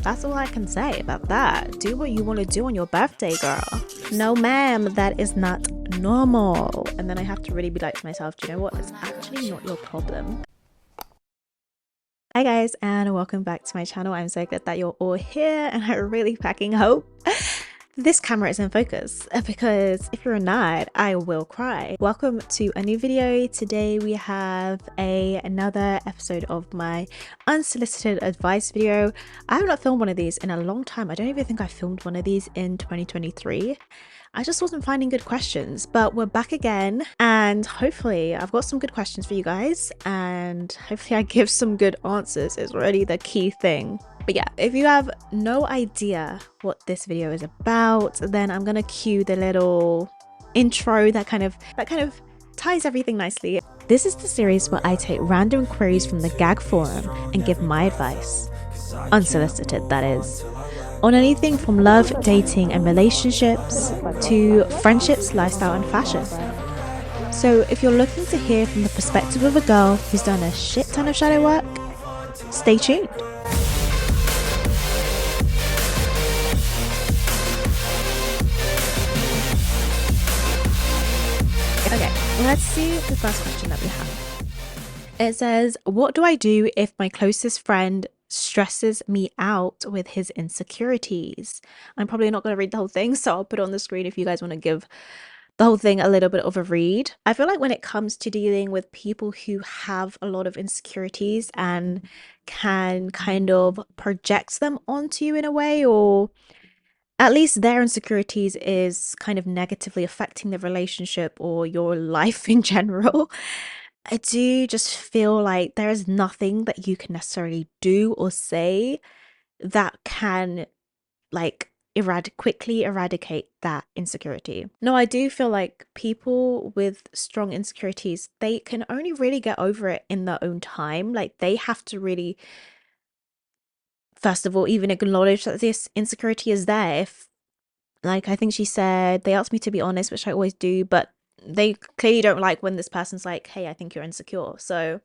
That's all I can say about that. Do what you want to do on your birthday, girl. No, ma'am, that is not normal. And then I have to really be like to myself, do you know what? It's actually not your problem. Hi guys, and welcome back to my channel. I'm so glad that you're all here, and I'm really packing hope this camera is in focus, because if you're not, I will cry. Welcome to a new video. Today we have another episode of my unsolicited advice video. I have not filmed one of these in a long time. I don't even think I filmed one of these in 2023. I just wasn't finding good questions, but we're back again, and hopefully I've got some good questions for you guys, and hopefully I give some good answers is really the key thing. But yeah, if you have no idea what this video is about, then I'm gonna cue the little intro that kind of ties everything nicely. This is the series where I take random queries from the gag forum and give my advice, unsolicited that is, on anything from love, dating and relationships to friendships, lifestyle and fashion. So if you're looking to hear from the perspective of a girl who's done a shit ton of shadow work, stay tuned. Okay, let's see the first question that we have. It says, what do I do if my closest friend stresses me out with his insecurities? I'm probably not going to read the whole thing, so I'll put it on the screen if you guys want to give the whole thing a little bit of a read. I feel like when it comes to dealing with people who have a lot of insecurities and can kind of project them onto you in a way, or at least their insecurities is kind of negatively affecting the relationship or your life in general, I do just feel like there is nothing that you can necessarily do or say that can like quickly eradicate that insecurity. No, I do feel like people with strong insecurities, they can only really get over it in their own time. Like they have to really, first of all, even acknowledge that this insecurity is there. If, like, I think she said, they asked me to be honest, which I always do, but they clearly don't like when this person's like, hey, I think you're insecure. So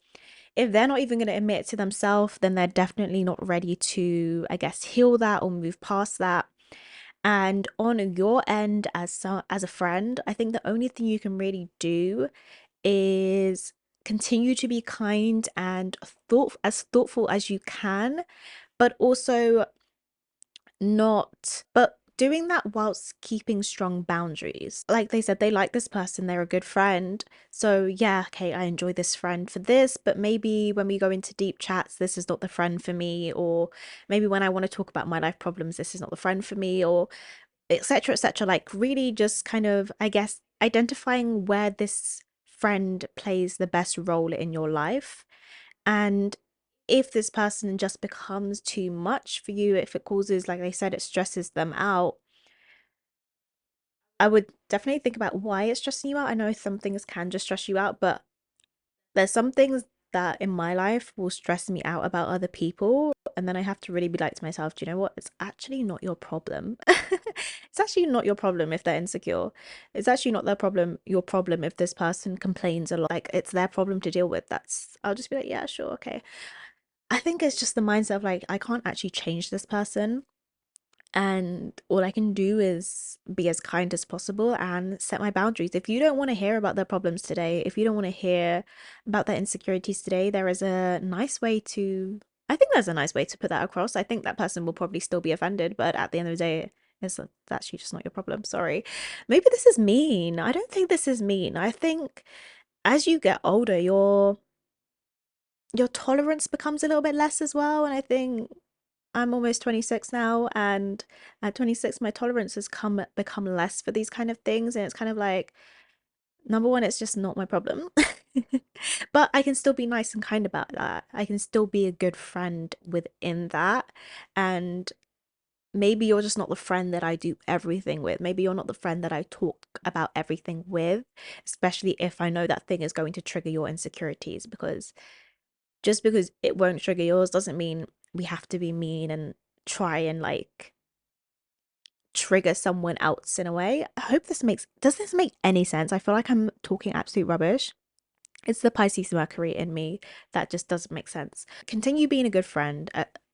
if they're not even going to admit it to themselves, then they're definitely not ready to, I guess, heal that or move past that. And on your end as a friend, I think the only thing you can really do is continue to be kind and thoughtful as you can, but also not, but doing that whilst keeping strong boundaries. Like they said, they like this person, they're a good friend. So yeah, okay, I enjoy this friend for this, but maybe when we go into deep chats, this is not the friend for me. Or maybe when I want to talk about my life problems, this is not the friend for me, or etc, etc. Like really just kind of, I guess, identifying where this friend plays the best role in your life. And if this person just becomes too much for you, if it causes, like I said, it stresses them out, I would definitely think about why it's stressing you out. I know some things can just stress you out, but there's some things that in my life will stress me out about other people, and then I have to really be like to myself, do you know what? It's actually not your problem. It's actually not your problem if they're insecure. It's actually not their problem, your problem if this person complains a lot. Like it's their problem to deal with. I'll just be like, yeah, sure, okay. I think it's just the mindset of like, I can't actually change this person, and all I can do is be as kind as possible and set my boundaries. If you don't want to hear about their problems today, if you don't want to hear about their insecurities today, there is a nice way to, I think there's a nice way to put that across. I think that person will probably still be offended, but at the end of the day, it's actually just not your problem. Sorry. Maybe this is mean. I don't think this is mean. I think as you get older, your tolerance becomes a little bit less as well. And I think I'm almost 26 now, and at 26 my tolerance has become less for these kind of things, and it's kind of like, number one, it's just not my problem. But I can still be nice and kind about that. I can still be a good friend within that. And maybe you're just not the friend that I do everything with. Maybe you're not the friend that I talk about everything with, especially if I know that thing is going to trigger your insecurities, because just because it won't trigger yours doesn't mean we have to be mean and try and like trigger someone else in a way. I hope does this make any sense? I feel like I'm talking absolute rubbish. It's the Pisces Mercury in me that just doesn't make sense. Continue being a good friend.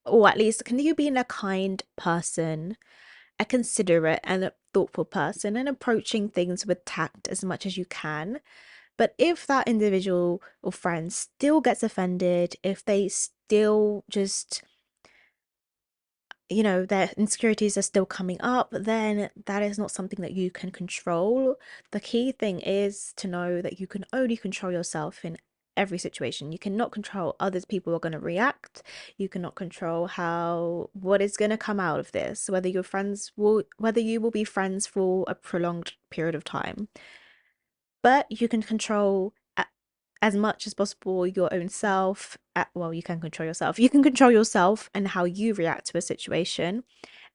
or at least can you be a kind person, a considerate and a thoughtful person, and approaching things with tact as much as you can. But if that individual or friend still gets offended, if they still just, their insecurities are still coming up, then that is not something that you can control. The key thing is to know that you can only control yourself in every situation. You cannot control others people are going to react. You cannot control how what is going to come out of this, whether you will be friends for a prolonged period of time. But you can control as much as possible your own self. Well, you can control yourself. You can control yourself and how you react to a situation,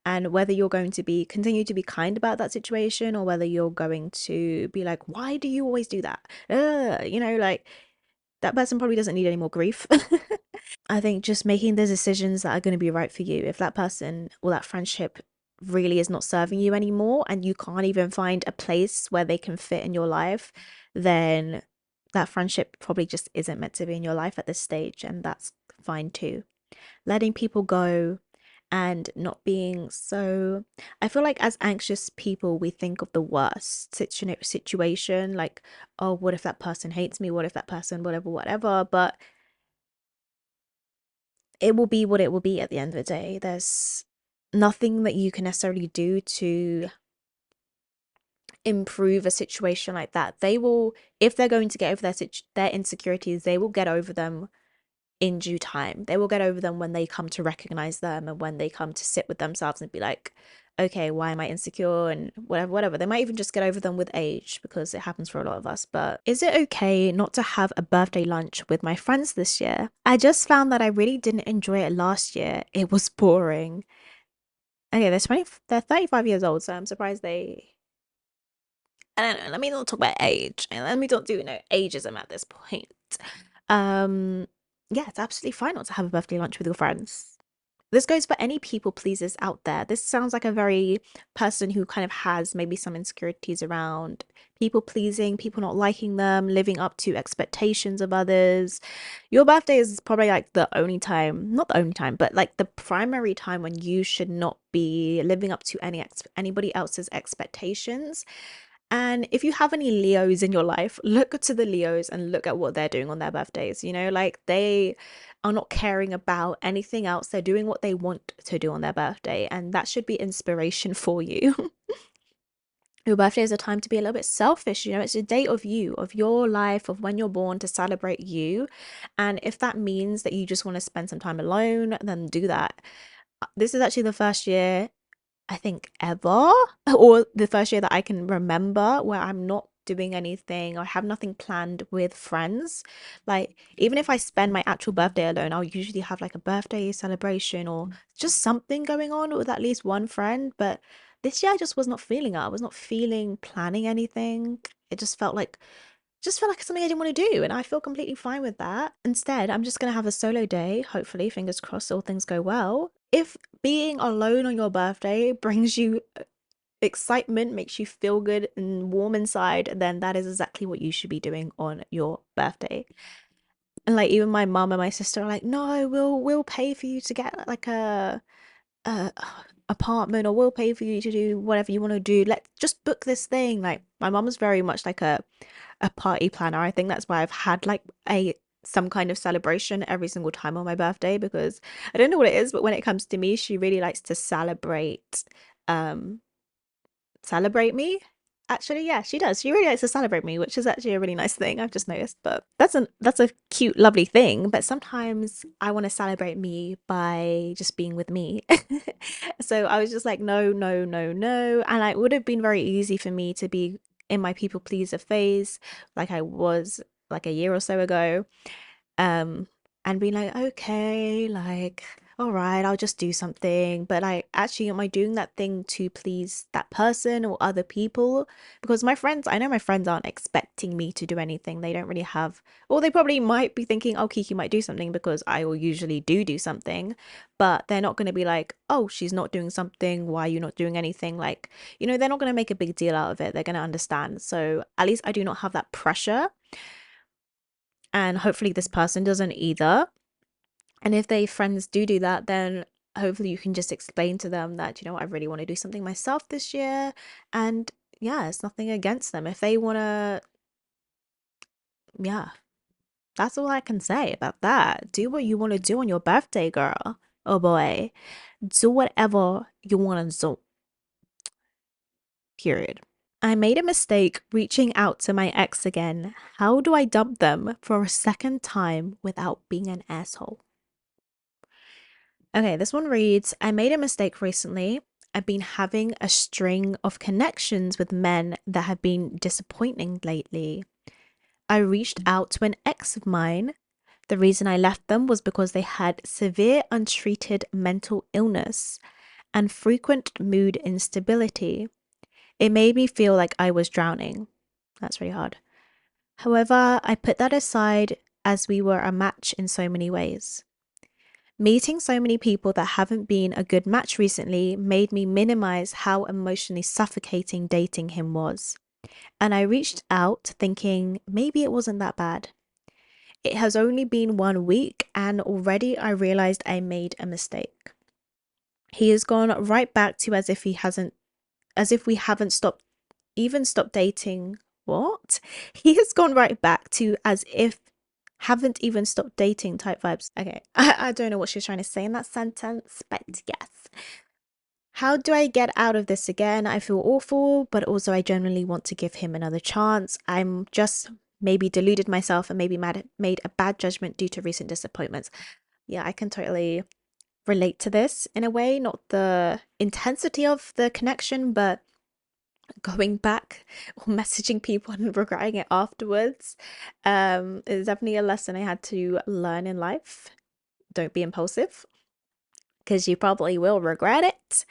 and whether you're going to be continue to be kind about that situation, or whether you're going to be like, why do you always do that? Like that person probably doesn't need any more grief. I think just making the decisions that are going to be right for you. If that person or that friendship really is not serving you anymore and you can't even find a place where they can fit in your life, then that friendship probably just isn't meant to be in your life at this stage, and that's fine too. Letting people go and not being so, I feel like as anxious people we think of the worst situation, like, oh, what if that person hates me, what if that person whatever, but it will be what it will be at the end of the day. There's nothing that you can necessarily do to improve a situation like that. They will, if they're going to get over their insecurities, they will get over them in due time. They will get over them when they come to recognize them, and when they come to sit with themselves and be like, okay, why am I insecure, and whatever. They might even just get over them with age, because it happens for a lot of us. But is it okay not to have a birthday lunch with my friends this year? I just found that I really didn't enjoy it last year. It was boring. Okay, they're 35 years old, so I'm surprised they, I don't know, let me not talk about age. And let me not do ageism at this point. Um, yeah, it's absolutely fine not to have a birthday lunch with your friends. This goes for any people pleasers out there. This sounds like a very person who kind of has maybe some insecurities around people pleasing, people not liking them, living up to expectations of others. Your birthday is probably like the only time, not the only time, but like the primary time when you should not be living up to anybody else's expectations. And if you have any Leos in your life, look to the Leos and look at what they're doing on their birthdays. Like they are not caring about anything else. They're doing what they want to do on their birthday. And that should be inspiration for you. Your birthday is a time to be a little bit selfish. It's a day of you, of your life, of when you're born, to celebrate you. And if that means that you just want to spend some time alone, then do that. This is actually the first year I think ever, or the first year that I can remember, where I'm not doing anything or have nothing planned with friends. Like, even if I spend my actual birthday alone, I'll usually have like a birthday celebration or just something going on with at least one friend. But this year I just was not feeling it. I was not feeling planning anything. It just felt like something I didn't want to do, and I feel completely fine with that. Instead, I'm just going to have a solo day, hopefully, fingers crossed, all things go well. If being alone on your birthday brings you excitement, makes you feel good and warm inside, then that is exactly what you should be doing on your birthday. And like even my mum and my sister are like, no, we'll pay for you to get like a apartment, or we'll pay for you to do whatever you want to do. Let's just book this thing. Like my mum's very much like a party planner. I think that's why I've had like a some kind of celebration every single time on my birthday, because I don't know what it is, but when it comes to me, she really likes to um celebrate me. Actually, yeah, she does. She really likes to celebrate me, which is actually a really nice thing I've just noticed. But that's a cute, lovely thing. But sometimes I want to celebrate me by just being with me. So I was just like, no, no, no, no. And it would have been very easy for me to be in my people pleaser phase, like I was like a year or so ago, um and being like, okay, like, all right, I'll just do something. But like, actually, am I doing that thing to please that person or other people? Because I know my friends aren't expecting me to do anything. They don't really have, or they probably might be thinking, oh, Kiki might do something, because I will usually do something. But they're not going to be like, oh, she's not doing something, why are you not doing anything? Like, they're not going to make a big deal out of it. They're going to understand. So at least I do not have that pressure, and hopefully this person doesn't either. And if they friends do that, then hopefully you can just explain to them that, I really want to do something myself this year. And yeah, it's nothing against them. If they want to, yeah, that's all I can say about that. Do what you want to do on your birthday, girl. Oh boy. Do whatever you want to do. Period. I made a mistake reaching out to my ex again. How do I dump them for a second time without being an asshole? Okay, this one reads, I made a mistake recently. I've been having a string of connections with men that have been disappointing lately. I reached out to an ex of mine. The reason I left them was because they had severe untreated mental illness and frequent mood instability. It made me feel like I was drowning. That's really hard. However, I put that aside as we were a match in so many ways. Meeting so many people that haven't been a good match recently made me minimize how emotionally suffocating dating him was. And I reached out thinking maybe it wasn't that bad. It has only been 1 week and already I realized I made a mistake. He has gone right back to as if we haven't stopped dating. What? He has gone right back to as if haven't even stopped dating type vibes. Okay, I don't know what she's trying to say in that sentence, but yes. How do I get out of this again? I feel awful, but also I genuinely want to give him another chance. I'm just maybe deluded myself and maybe made a bad judgment due to recent disappointments. Yeah, I can totally relate to this in a way, not the intensity of the connection, but going back or messaging people and regretting it afterwards is definitely a lesson I had to learn in life. Don't be impulsive because you probably will regret it.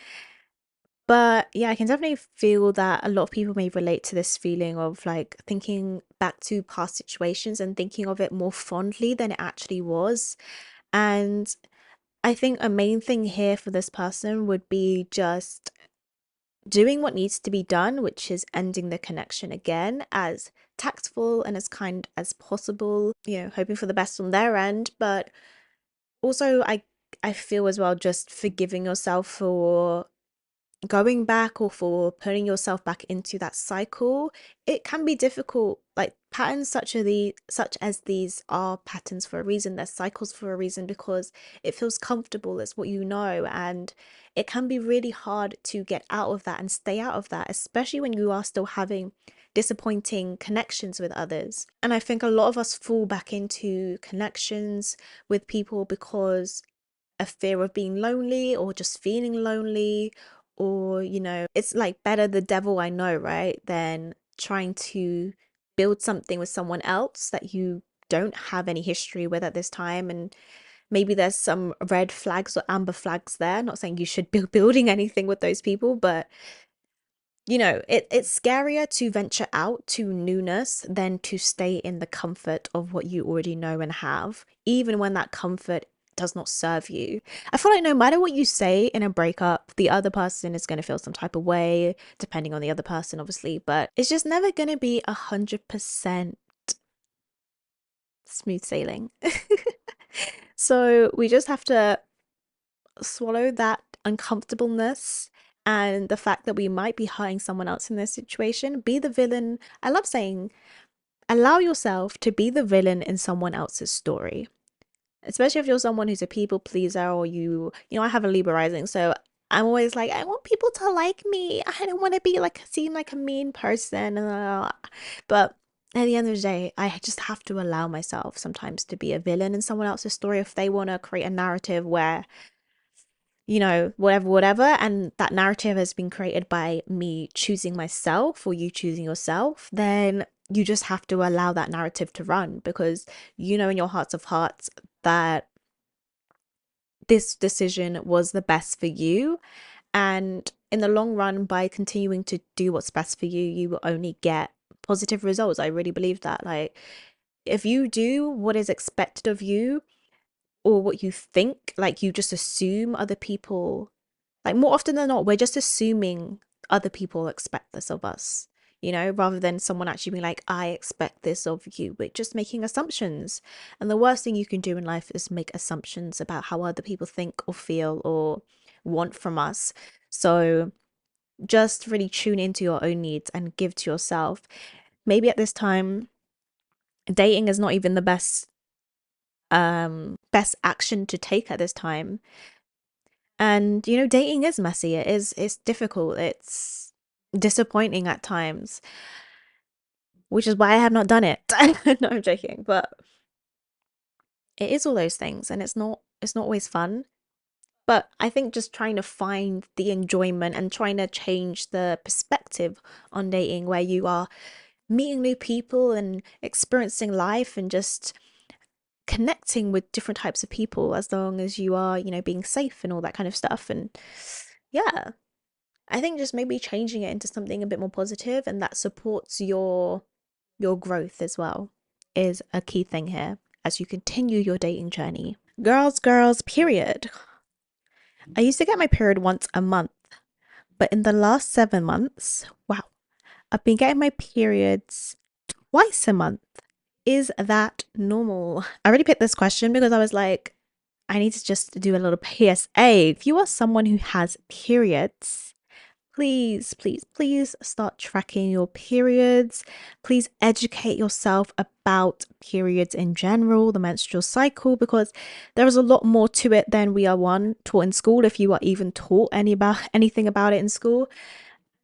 But yeah, I can definitely feel that a lot of people may relate to this feeling of like thinking back to past situations and thinking of it more fondly than it actually was. And I think a main thing here for this person would be just doing what needs to be done, which is ending the connection again as tactful and as kind as possible, hoping for the best on their end. But also I feel as well just forgiving yourself for going back or for putting yourself back into that cycle. It can be difficult. Like patterns such as these are patterns for a reason. They're cycles for a reason because it feels comfortable. It's what you know, and it can be really hard to get out of that and stay out of that, especially when you are still having disappointing connections with others. And I think a lot of us fall back into connections with people because a fear of being lonely or just feeling lonely, or it's like better the devil I know, right, than trying to build something with someone else that you don't have any history with at this time. And maybe there's some red flags or amber flags there. Not saying you should be building anything with those people, but it's scarier to venture out to newness than to stay in the comfort of what you already know and have, even when that comfort does not serve you. I feel like no matter what you say in a breakup, the other person is going to feel some type of way, depending on the other person, obviously, but it's just never going to be 100% smooth sailing. So we just have to swallow that uncomfortableness and the fact that we might be hurting someone else in this situation. Be the villain. I love saying, allow yourself to be the villain in someone else's story, especially if you're someone who's a people pleaser, or I have a Libra rising, so I'm always like, I want people to like me. I don't want to be like seen like a mean person. But at the end of the day, I just have to allow myself sometimes to be a villain in someone else's story if they want to create a narrative where whatever. And that narrative has been created by me choosing myself or you choosing yourself, then you just have to allow that narrative to run because in your hearts of hearts that this decision was the best for you. And in the long run, by continuing to do what's best for you, you will only get positive results. I really believe that. Like, if you do what is expected of you or what you think, like you just assume other people, like more often than not, we're just assuming other people expect this of us. you know, rather than someone actually being like, I expect this of you. We're just making assumptions. And the worst thing you can do in life is make assumptions about how other people think or feel or want from us. So just really tune into your own needs and give to yourself. Maybe at this time, dating is not even the best action to take at this time. And you know, dating is messy. It's difficult. It's disappointing at times, which is why I have not done it. No, I'm joking, but it is all those things, and it's not always fun. But I think just trying to find the enjoyment and trying to change the perspective on dating, where you are meeting new people and experiencing life and just connecting with different types of people, as long as you are, you know, being safe and all that kind of stuff. And yeah, I think just maybe changing it into something a bit more positive and that supports your growth as well is a key thing here as you continue your dating journey. Girls, period. I used to get my period once a month, but in the last 7 months, wow, I've been getting my periods twice a month. Is that normal? I already picked this question because I was like, I need to just do a little PSA. If you are someone who has periods, please, please, please start tracking your periods. Please educate yourself about periods in general, the menstrual cycle, because there is a lot more to it than we are taught in school, if you are even taught anything about it in school.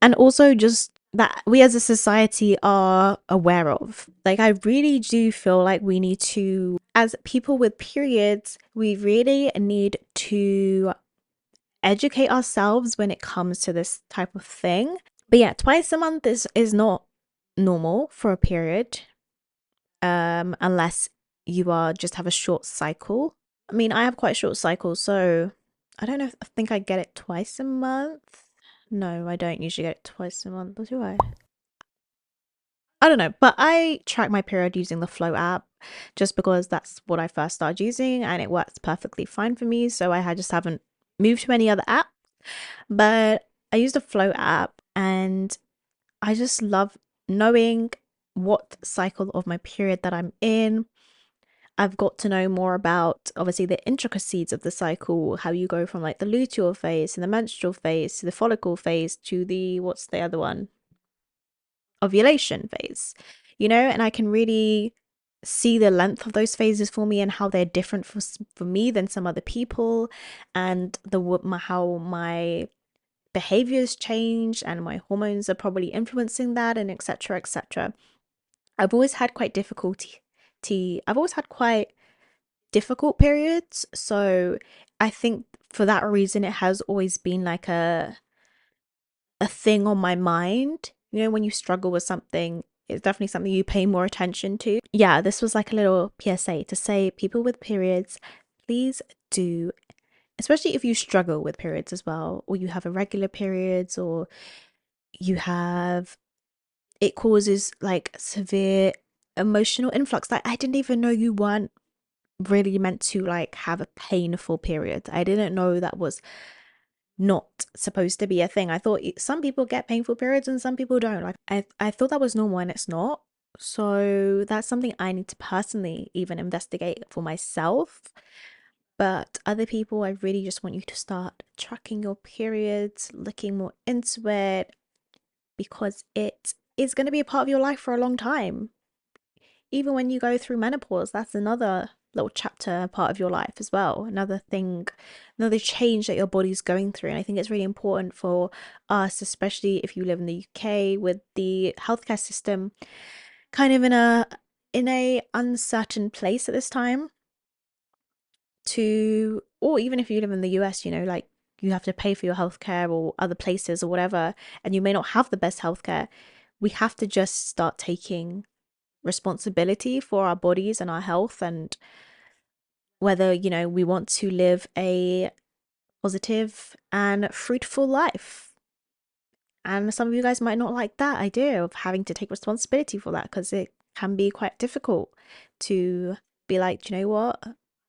And also just that we as a society are aware of. Like, I really do feel like we need to, as people with periods, we really need to educate ourselves when it comes to this type of thing. But yeah, twice a month is not normal for a period, unless you are just have a short cycle. I mean, I have quite a short cycle, so I don't know if I think I get it twice a month. No, I don't usually get it twice a month, or do I? I don't know, but I track my period using the Flow app just because that's what I first started using and it works perfectly fine for me. So I just haven't moved to any other app. But I use the Flow app and I just love knowing what cycle of my period that I'm in. I've got to know more about obviously the intricacies of the cycle, how you go from like the luteal phase to the menstrual phase to the follicle phase to the, what's the other one? Ovulation phase, you know, and I can really see the length of those phases for me and how they're different for me than some other people, and how my behaviors change and my hormones are probably influencing that, and etc etc. I've always had quite I've always had quite difficult periods, so I think for that reason it has always been like a thing on my mind. You know, when you struggle with something, it's definitely something you pay more attention to. Yeah, this was like a little PSA to say, people with periods, please do, especially if you struggle with periods as well, or you have irregular periods, or you have, it causes like severe emotional influx. Like, I didn't even know you weren't really meant to like have a painful period. I didn't know that was not supposed to be a thing. I thought some people get painful periods and some people don't. Like, I thought that was normal and it's not. So that's something I need to personally even investigate for myself. But other people, I really just want you to start tracking your periods, looking more into it, because it is going to be a part of your life for a long time. Even when you go through menopause, that's another little chapter, part of your life as well. Another thing, another change that your body's going through. And I think it's really important for us, especially if you live in the UK, with the healthcare system kind of in a uncertain place at this time, to, or even if you live in the US, you know, like you have to pay for your healthcare or other places or whatever, and you may not have the best healthcare. We have to just start taking responsibility for our bodies and our health, and whether, you know, we want to live a positive and fruitful life. And some of you guys might not like that idea of having to take responsibility for that, because it can be quite difficult to be like, do you know what?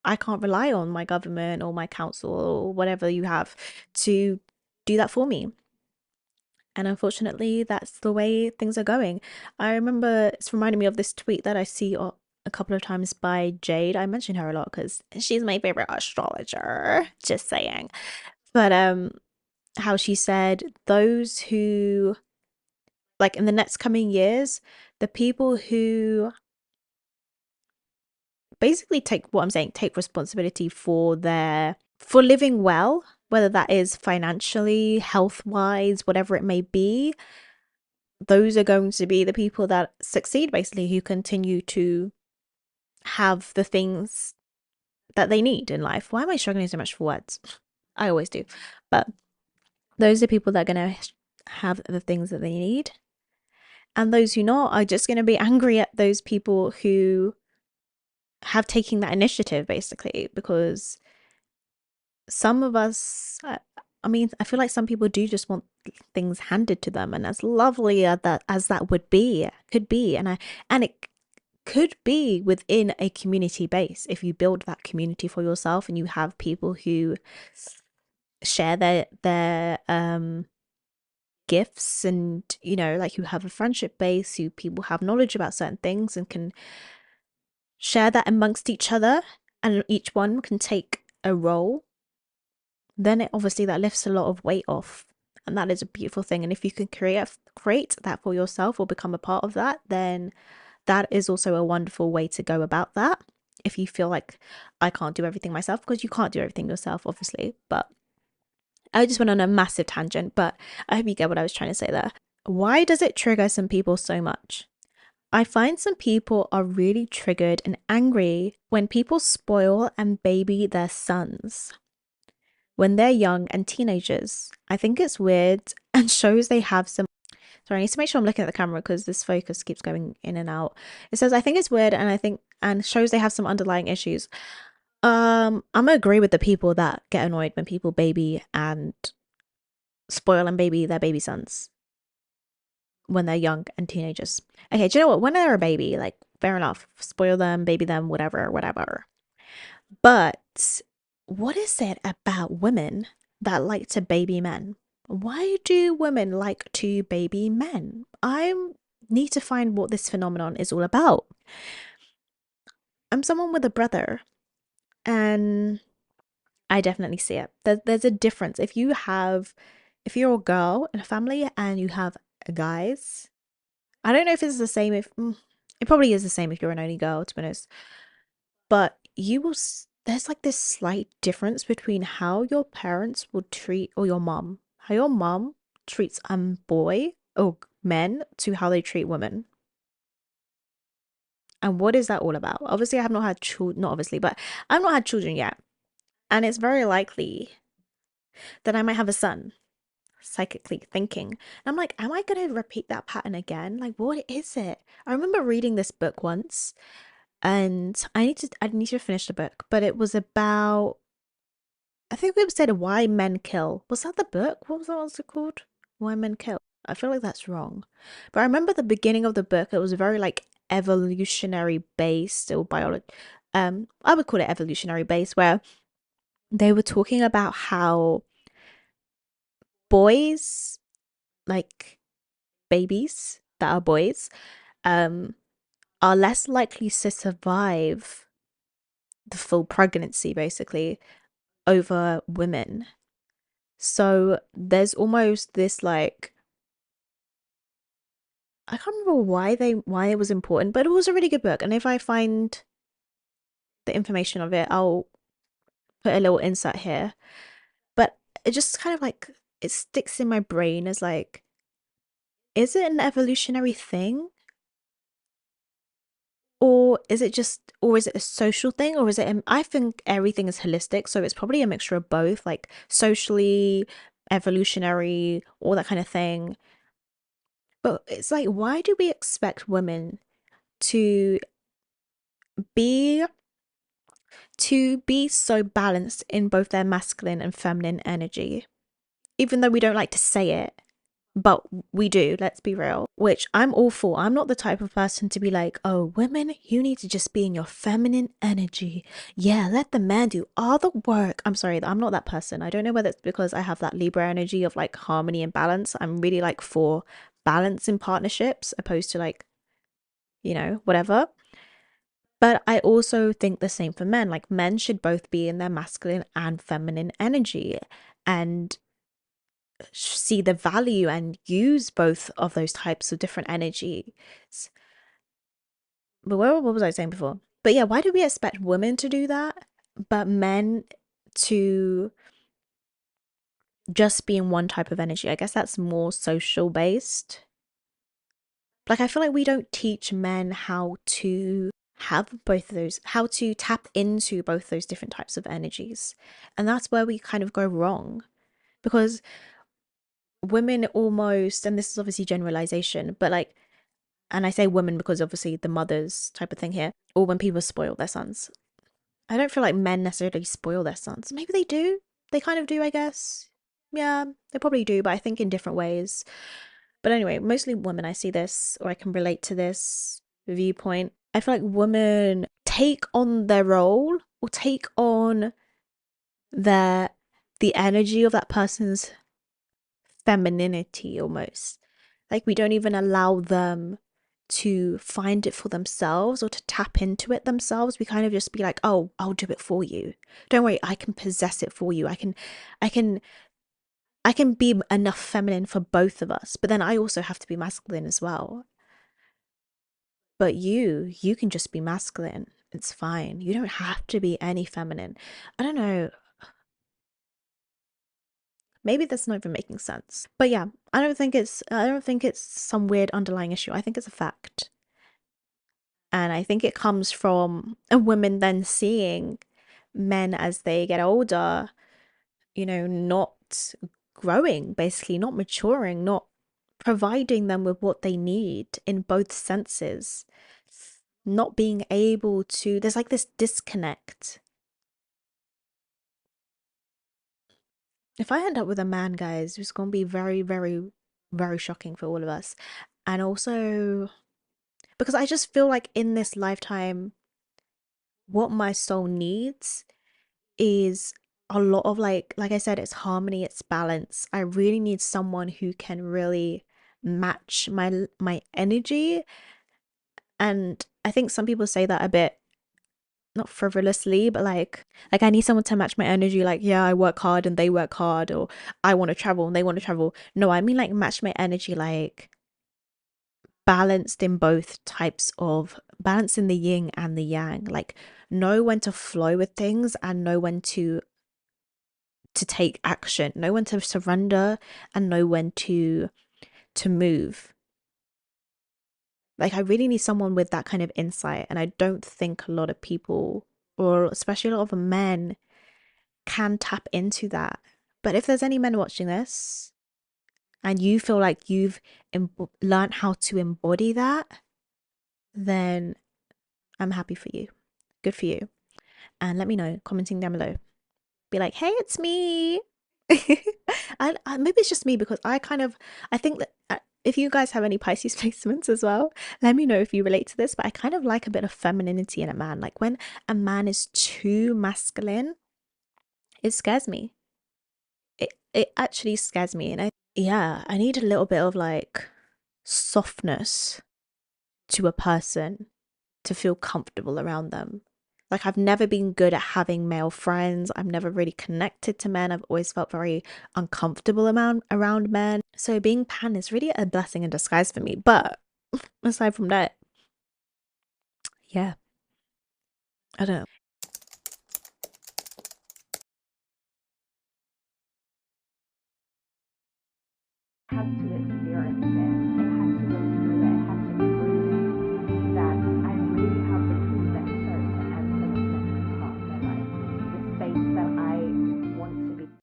I can't rely on my government or my council or whatever you have to do that for me. And unfortunately, that's the way things are going. I remember it's reminding me of this tweet that I see a couple of times by Jade. I mention her a lot because she's my favorite astrologer. Just saying. But how she said those who, like, in the next coming years, the people who basically take what I'm saying, take responsibility for for living well, whether that is financially, health wise, whatever it may be, those are going to be the people that succeed, basically, who continue to have the things that they need in life. Why am I struggling so much for words? I always do. But those are people that are going to have the things that they need. And those who not are just going to be angry at those people who have taken that initiative, basically, because some of us, I mean, I feel like some people do just want things handed to them, and as lovely as that would be, could be, and it could be within a community base if you build that community for yourself and you have people who share their gifts, and like, you have a friendship base, who people have knowledge about certain things and can share that amongst each other, and each one can take a role, then it obviously that lifts a lot of weight off, and that is a beautiful thing. And if you can create that for yourself or become a part of that, then that is also a wonderful way to go about that. If you feel like I can't do everything myself, because you can't do everything yourself, obviously. But I just went on a massive tangent, but I hope you get what I was trying to say there. Why does it trigger some people so much? I find some people are really triggered and angry when people spoil and baby their sons when they're young and teenagers. I think it's weird and shows they have some. Sorry, I need to make sure I'm looking at the camera because this focus keeps going in and out. It says, I think it's weird and shows they have some underlying issues. I'm gonna agree with the people that get annoyed when people baby and spoil and baby their baby sons when they're young and teenagers. Okay, do you know what? When they're a baby, like, fair enough. Spoil them, baby them, whatever, whatever. But what is it about women that like to baby men? Why do women like to baby men? I need to find what this phenomenon is all about. I'm someone with a brother, and I definitely see it. There's a difference. If you're a girl in a family and you have guys, I don't know if it's the same it probably is the same if you're an only girl, to be honest. But there's like this slight difference between how your parents will treat, or your mom, how your mom treats boy or men to how they treat women. And what is that all about? Obviously, I have not had children, not obviously, but I've not had children yet. And it's very likely that I might have a son, psychically thinking. And I'm like, am I going to repeat that pattern again? Like, what is it? I remember reading this book once, and I need to finish the book, but it was about, I think it said Why Men Kill. Was that the book? What was it called? Why Men Kill. I feel like that's wrong. But I remember the beginning of the book, it was very like evolutionary based, or biology. I would call it evolutionary based, where they were talking about how boys, like babies that are boys, um, are less likely to survive the full pregnancy, basically, over women. So there's almost this, like, I can't remember why it was important, but it was a really good book. And if I find the information of it, I'll put a little insert here. But it just kind of like, it sticks in my brain as like, is it an evolutionary thing? Or is it a social thing? Or is it, I think everything is holistic. So it's probably a mixture of both, like socially, evolutionary, all that kind of thing. But it's like, why do we expect women to be so balanced in both their masculine and feminine energy, even though we don't like to say it? But we do, let's be real, which I'm all for. I'm not the type of person to be like, oh, women, you need to just be in your feminine energy. Yeah, let the man do all the work. I'm sorry, I'm not that person. I don't know whether it's because I have that Libra energy of like harmony and balance. I'm really like for balance in partnerships opposed to like, whatever. But I also think the same for men. Like men should both be in their masculine and feminine energy and see the value and use both of those types of different energies. But what was I saying before? But yeah, why do we expect women to do that, but men to just be in one type of energy? I guess that's more social based. Like, I feel like we don't teach men how to have both of those, how to tap into both those different types of energies. And that's where we kind of go wrong because women almost, and this is obviously generalization, but like, and I say women because obviously the mothers type of thing here, or when people spoil their sons. I don't feel like men necessarily spoil their sons. Maybe they do. They kind of do, I guess. Yeah, they probably do, but I think in different ways. But anyway, mostly women, I see this, or I can relate to this viewpoint. I feel like women take on their role or take on their the energy of that person's femininity almost. Like we don't even allow them to find it for themselves or to tap into it themselves. We kind of just be like, "Oh, I'll do it for you. Don't worry, I can possess it for you. I can I can be enough feminine for both of us, but then I also have to be masculine as well. But you can just be masculine. It's fine. You don't have to be any feminine." I don't know. Maybe that's not even making sense. But yeah, I don't think it's some weird underlying issue. I think it's a fact. And I think it comes from a woman then seeing men as they get older, not growing, basically, not maturing, not providing them with what they need in both senses, not being able to, there's like this disconnect. If I end up with a man, guys, it's going to be very, very, very shocking for all of us. And also, because I just feel like in this lifetime, what my soul needs is a lot of like I said, it's harmony, it's balance. I really need someone who can really match my energy. And I think some people say that a bit not frivolously, but like I need someone to match my energy. Like, yeah, I work hard and they work hard, or I want to travel and they want to travel. No, I mean like match my energy, like balanced in both types of balance in the yin and the yang. Like know when to flow with things and know when to take action, know when to surrender and know when to move. Like I really need someone with that kind of insight, and I don't think a lot of people, or especially a lot of men, can tap into that. But if there's any men watching this and you feel like you've learned how to embody that, then I'm happy for you. Good for you. And let me know, commenting down below. Be like, hey, it's me. Maybe it's just me because I think that if you guys have any Pisces placements as well, let me know if you relate to this. But I kind of like a bit of femininity in a man. Like when a man is too masculine, it scares me. It actually scares me, and I need a little bit of like softness to a person to feel comfortable around them. Like, I've never been good at having male friends. I've never really connected to men. I've always felt very uncomfortable around men. So, being pan is really a blessing in disguise for me. But aside from that, yeah, I don't know. Had to experience it.